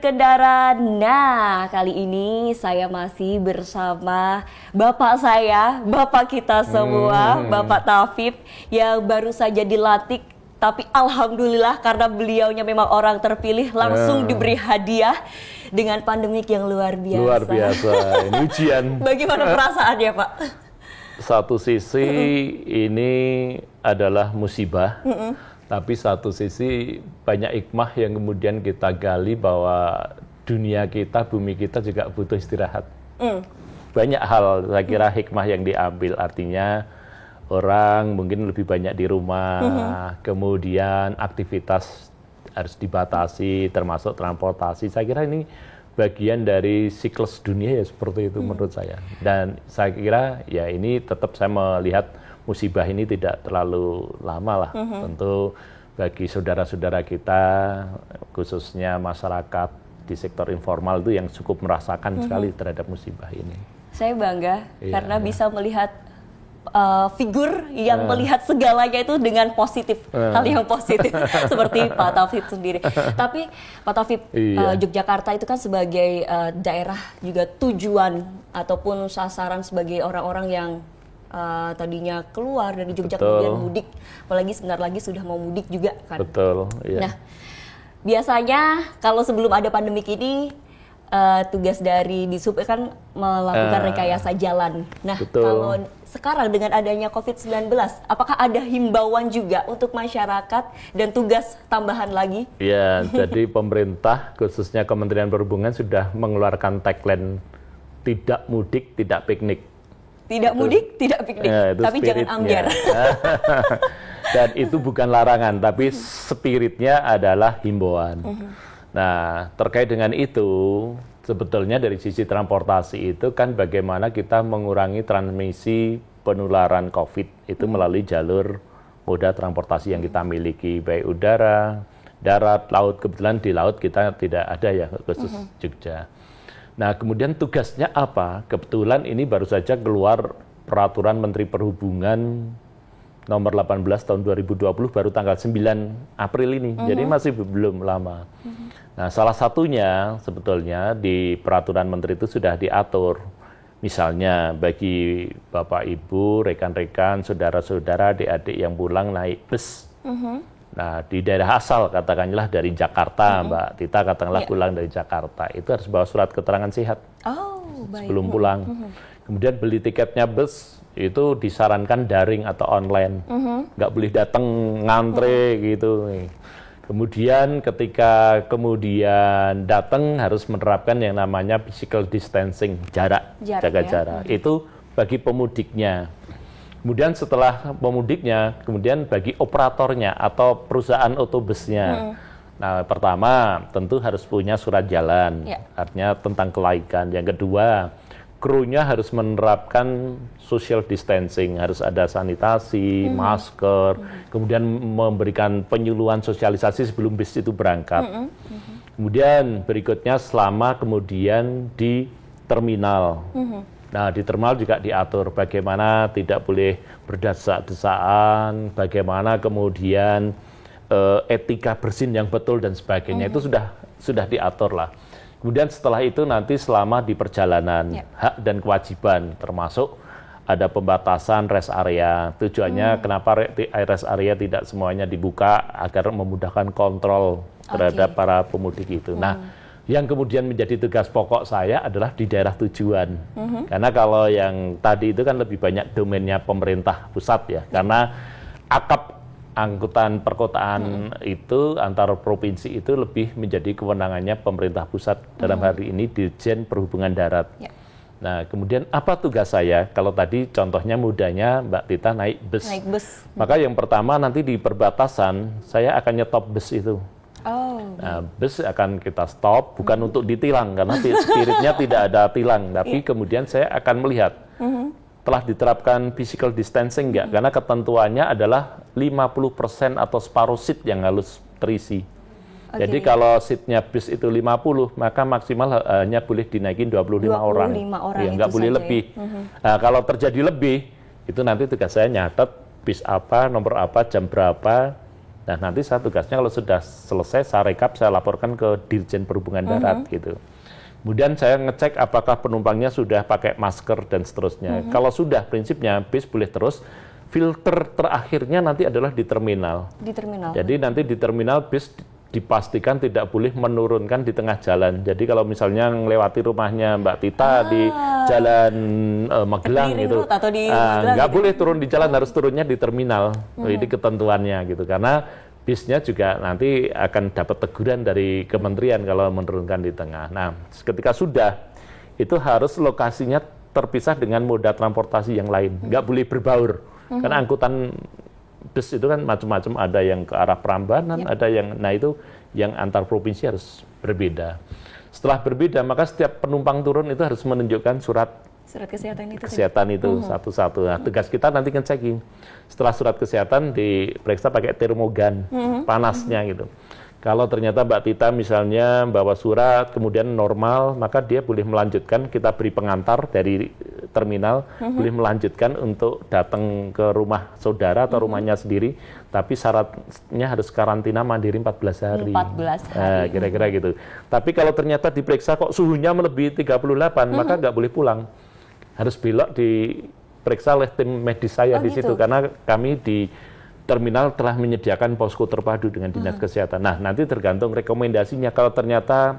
berkendara. Nah, kali ini saya masih bersama bapak saya, bapak kita semua, Bapak Taufiq yang baru saja dilantik. Tapi alhamdulillah karena beliaunya memang orang terpilih langsung diberi hadiah dengan pandemik yang luar biasa. Luar biasa, ini ujian. Bagaimana perasaannya, Pak? Satu sisi ini adalah musibah. Tapi satu sisi banyak hikmah yang kemudian kita gali bahwa dunia kita, bumi kita juga butuh istirahat. Banyak hal saya kira hikmah yang diambil, artinya orang mungkin lebih banyak di rumah, kemudian aktivitas harus dibatasi termasuk transportasi. Saya kira ini bagian dari siklus dunia ya seperti itu menurut saya. Dan saya kira ya ini tetap saya melihat musibah ini tidak terlalu lama lah. Tentu bagi saudara-saudara kita, khususnya masyarakat di sektor informal itu yang cukup merasakan sekali terhadap musibah ini. Saya bangga karena bisa melihat figur yang melihat segalanya itu dengan positif, hal yang positif seperti Pak Taufiq sendiri. Tapi Pak Taufiq, Yogyakarta itu kan sebagai daerah juga tujuan ataupun sasaran sebagai orang-orang yang tadinya keluar dari Jogja kemudian mudik, apalagi sebentar lagi sudah mau mudik juga kan. Betul. Iya. Nah, biasanya kalau sebelum ada pandemik ini tugas dari Dishub kan melakukan rekayasa jalan. Nah, kalau sekarang dengan adanya COVID-19, apakah ada himbauan juga untuk masyarakat dan tugas tambahan lagi? Ya, jadi pemerintah khususnya Kementerian Perhubungan sudah mengeluarkan tagline tidak mudik, tidak piknik. Tidak mudik, tidak piknik, tapi jangan ambyar. Dan itu bukan larangan, tapi spiritnya adalah himbauan. Nah, terkait dengan itu, sebetulnya dari sisi transportasi itu kan bagaimana kita mengurangi transmisi penularan COVID itu melalui jalur moda transportasi yang kita miliki, baik udara, darat, laut. Kebetulan di laut kita tidak ada ya, khusus Jogja. Nah, kemudian tugasnya apa? Kebetulan ini baru saja keluar peraturan Menteri Perhubungan nomor 18 tahun 2020 baru tanggal 9 April ini. Jadi masih belum lama. Nah, salah satunya sebetulnya di peraturan Menteri itu sudah diatur. Misalnya bagi Bapak Ibu, rekan-rekan, saudara-saudara, adik-adik yang pulang naik bus. Nah, di daerah asal katakanlah dari Jakarta, Mbak Tita katakanlah pulang dari Jakarta, itu harus bawa surat keterangan sehat sebelum pulang. Kemudian beli tiketnya bus itu disarankan daring atau online, nggak boleh datang ngantre gitu. Kemudian ketika datang harus menerapkan yang namanya physical distancing, jaga jarak. Itu bagi pemudiknya. Kemudian setelah pemudiknya, kemudian bagi operatornya atau perusahaan otobusnya. Nah, pertama tentu harus punya surat jalan, artinya tentang kelaikan. Yang kedua, krunya harus menerapkan social distancing, harus ada sanitasi, masker, kemudian memberikan penyuluhan sosialisasi sebelum bis itu berangkat. Kemudian berikutnya selama kemudian di terminal. Nah, di terminal juga diatur bagaimana tidak boleh berdesak-desakan, bagaimana kemudian etika bersin yang betul dan sebagainya. Itu sudah diatur lah. Kemudian setelah itu nanti selama di perjalanan, hak dan kewajiban termasuk ada pembatasan rest area. Tujuannya kenapa rest area tidak semuanya dibuka agar memudahkan kontrol terhadap para pemudik itu. Nah, yang kemudian menjadi tugas pokok saya adalah di daerah tujuan. Karena kalau yang tadi itu kan lebih banyak domainnya pemerintah pusat ya. Karena akap angkutan perkotaan itu antar provinsi itu lebih menjadi kewenangannya pemerintah pusat. Dalam hari ini Dirjen Perhubungan Darat. Nah, kemudian apa tugas saya? Kalau tadi contohnya mudahnya Mbak Tita naik bus. Maka yang pertama nanti di perbatasan saya akan nyetop bus itu. Nah, bus akan kita stop bukan untuk ditilang karena spiritnya tidak ada tilang, tapi kemudian saya akan melihat telah diterapkan physical distancing enggak, karena ketentuannya adalah 50% atau separuh seat yang harus terisi. Jadi kalau seatnya bis itu 50, maka maksimal hanya boleh dinaikin 25 orang. Ya, nggak boleh lebih. Nah, kalau terjadi lebih, itu nanti tugas saya nyatet bis apa, nomor apa, jam berapa, Nah, nanti saya tugasnya kalau sudah selesai, saya rekap, saya laporkan ke Dirjen Perhubungan Darat gitu. Kemudian saya ngecek apakah penumpangnya sudah pakai masker dan seterusnya. Kalau sudah, prinsipnya bis boleh terus. Filter terakhirnya nanti adalah di terminal. Di terminal. Jadi nanti di terminal bis dipastikan tidak boleh menurunkan di tengah jalan. Jadi kalau misalnya melewati rumahnya Mbak Tita di Jalan Magelang gitu, nggak boleh turun di jalan, harus turunnya di terminal. Ini ketentuannya gitu. Karena bisnya juga nanti akan dapat teguran dari kementerian kalau menurunkan di tengah. Nah, ketika sudah, itu harus lokasinya terpisah dengan moda transportasi yang lain. Nggak boleh berbaur. Karena angkutan bus itu kan macam-macam, ada yang ke arah Prambanan, ada yang, nah itu yang antar provinsi harus berbeda. Setelah berbeda, maka setiap penumpang turun itu harus menunjukkan surat kesehatan itu satu-satu. Nah, tugas kita nanti ngecekin. Setelah surat kesehatan diperiksa pakai termogan, panasnya gitu. Kalau ternyata Mbak Tita misalnya bawa surat kemudian normal, maka dia boleh melanjutkan, kita beri pengantar dari terminal, boleh melanjutkan untuk datang ke rumah saudara atau rumahnya sendiri, tapi syaratnya harus karantina mandiri 14 hari. 14 hari. Nah, kira-kira gitu. Tapi kalau ternyata diperiksa kok suhunya melebihi 38, maka nggak boleh pulang. Harus belok diperiksa oleh tim medis saya di situ, karena kami di terminal telah menyediakan posko terpadu dengan Dinas Kesehatan. Nah, nanti tergantung rekomendasinya. Kalau ternyata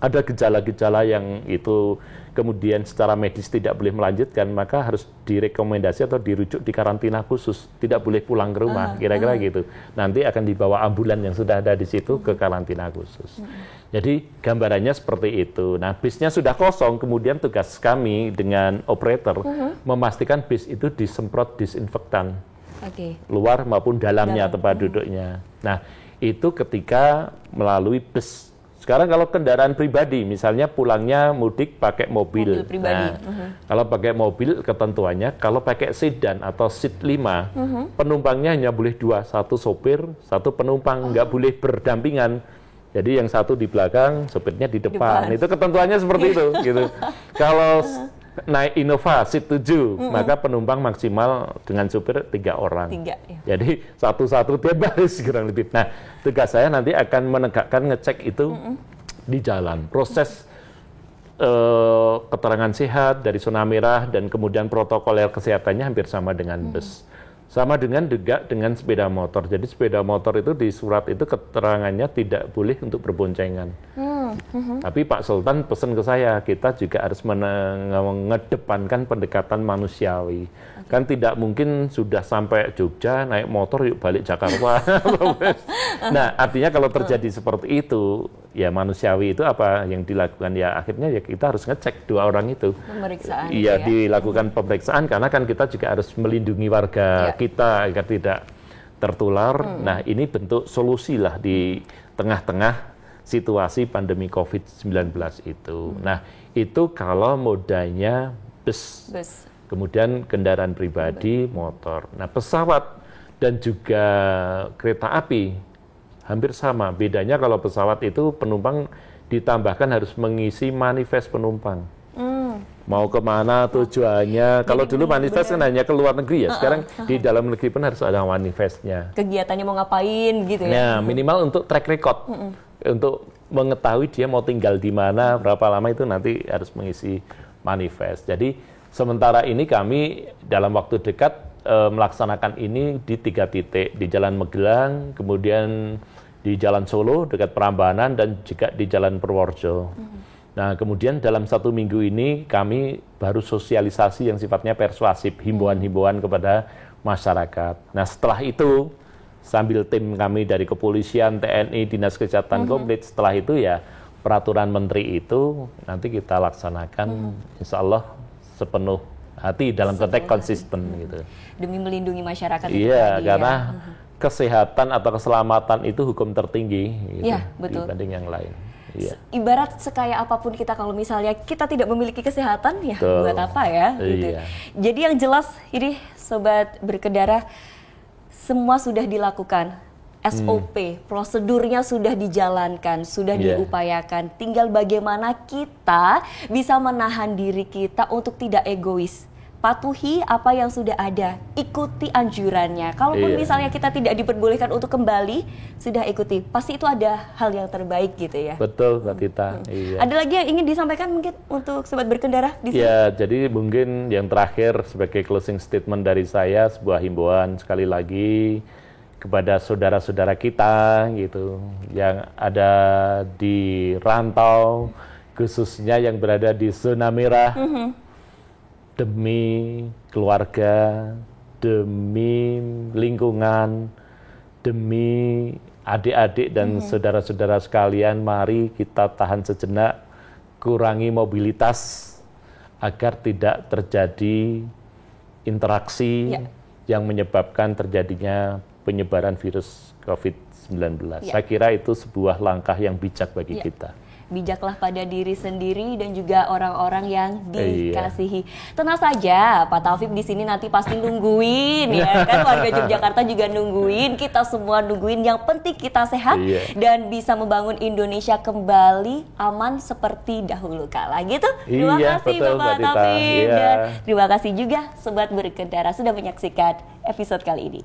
ada gejala-gejala yang itu kemudian secara medis tidak boleh melanjutkan, maka harus direkomendasi atau dirujuk di karantina khusus. Tidak boleh pulang ke rumah, kira-kira gitu. Nanti akan dibawa ambulan yang sudah ada di situ ke karantina khusus. Jadi gambarannya seperti itu. Nah, bisnya sudah kosong, kemudian tugas kami dengan operator memastikan bis itu disemprot disinfektan. Luar maupun dalamnya tempat duduknya. Nah, itu ketika melalui bus. Sekarang kalau kendaraan pribadi, misalnya pulangnya mudik pakai mobil pribadi. Nah, kalau pakai mobil ketentuannya, kalau pakai sedan atau seat 5, penumpangnya hanya boleh 2, satu sopir, satu penumpang, nggak boleh berdampingan. Jadi yang satu di belakang, sopirnya di depan. Itu ketentuannya seperti itu. Gitu. Kalau naik Innova seat 7, maka penumpang maksimal dengan supir 3 orang. Jadi satu-satu bebas kurang lebih. Nah, tugas saya nanti akan menegakkan ngecek itu di jalan. Proses keterangan sehat dari zona merah dan kemudian protokoler kesehatannya hampir sama dengan bus. Sama juga dengan sepeda motor. Jadi sepeda motor itu di surat itu keterangannya tidak boleh untuk berboncengan. Tapi Pak Sultan pesan ke saya, kita juga harus mengedepankan pendekatan manusiawi. Kan tidak mungkin sudah sampai Jogja naik motor yuk balik Jakarta. Nah, artinya kalau terjadi seperti itu, ya manusiawi itu apa yang dilakukan? Ya akhirnya ya kita harus ngecek 2 orang itu. Pemeriksaan. Iya, dilakukan pemeriksaan karena kan kita juga harus melindungi warga kita agar tidak tertular. Nah, ini bentuk solusi lah di tengah-tengah situasi pandemi COVID-19 itu. Nah, itu kalau modanya bus. Kemudian kendaraan pribadi, motor. Nah, pesawat dan juga kereta api hampir sama. Bedanya kalau pesawat itu penumpang ditambahkan harus mengisi manifest penumpang. Mau kemana tujuannya. Kalau dulu manifest kan hanya ke luar negeri ya. Sekarang di dalam negeri pun harus ada manifestnya. Kegiatannya mau ngapain gitu ya. Nah, minimal untuk track record. Untuk mengetahui dia mau tinggal di mana, berapa lama itu nanti harus mengisi manifest. Jadi sementara ini kami dalam waktu dekat melaksanakan ini di 3 titik. Di Jalan Magelang, kemudian di Jalan Solo dekat Prambanan, dan juga di Jalan Purworejo. Nah, kemudian dalam 1 minggu ini kami baru sosialisasi yang sifatnya persuasif, himbauan-himbauan kepada masyarakat. Nah, setelah itu sambil tim kami dari kepolisian, TNI, Dinas Kesehatan komplit, setelah itu ya peraturan menteri itu nanti kita laksanakan insya Allah sepenuh hati dalam konteks konsisten gitu. Demi melindungi masyarakat. Iya, karena kesehatan atau keselamatan itu hukum tertinggi gitu, dibanding yang lain. Iya. Ibarat sekaya apapun kita, kalau misalnya kita tidak memiliki kesehatan, ya buat apa ya? Gitu. Jadi yang jelas ini Sobat Berkendara, semua sudah dilakukan. SOP, prosedurnya sudah dijalankan, sudah diupayakan. Tinggal bagaimana kita bisa menahan diri kita untuk tidak egois. patuhi apa yang sudah ada, ikuti anjurannya. Kalaupun misalnya kita tidak diperbolehkan untuk kembali, sudah ikuti. Pasti itu ada hal yang terbaik gitu ya. Betul, Mbak Tita. Iya. Ada lagi yang ingin disampaikan mungkin untuk sobat berkendara di sini? Ya, jadi mungkin yang terakhir sebagai closing statement dari saya, sebuah himbauan sekali lagi kepada saudara-saudara kita gitu yang ada di rantau, khususnya yang berada di zona merah. Demi keluarga, demi lingkungan, demi adik-adik dan saudara-saudara sekalian, mari kita tahan sejenak, kurangi mobilitas agar tidak terjadi interaksi yang menyebabkan terjadinya penyebaran virus COVID-19. Saya kira itu sebuah langkah yang bijak bagi kita. Bijaklah pada diri sendiri dan juga orang-orang yang dikasihi. Tenang saja, Pak Taufik di sini nanti pasti nungguin ya kan, warga Yogyakarta juga nungguin, kita semua nungguin. Yang penting kita sehat dan bisa membangun Indonesia kembali aman seperti dahulu kala gitu. Terima kasih Bapak Taufik dan terima kasih juga sobat berkendara sudah menyaksikan episode kali ini.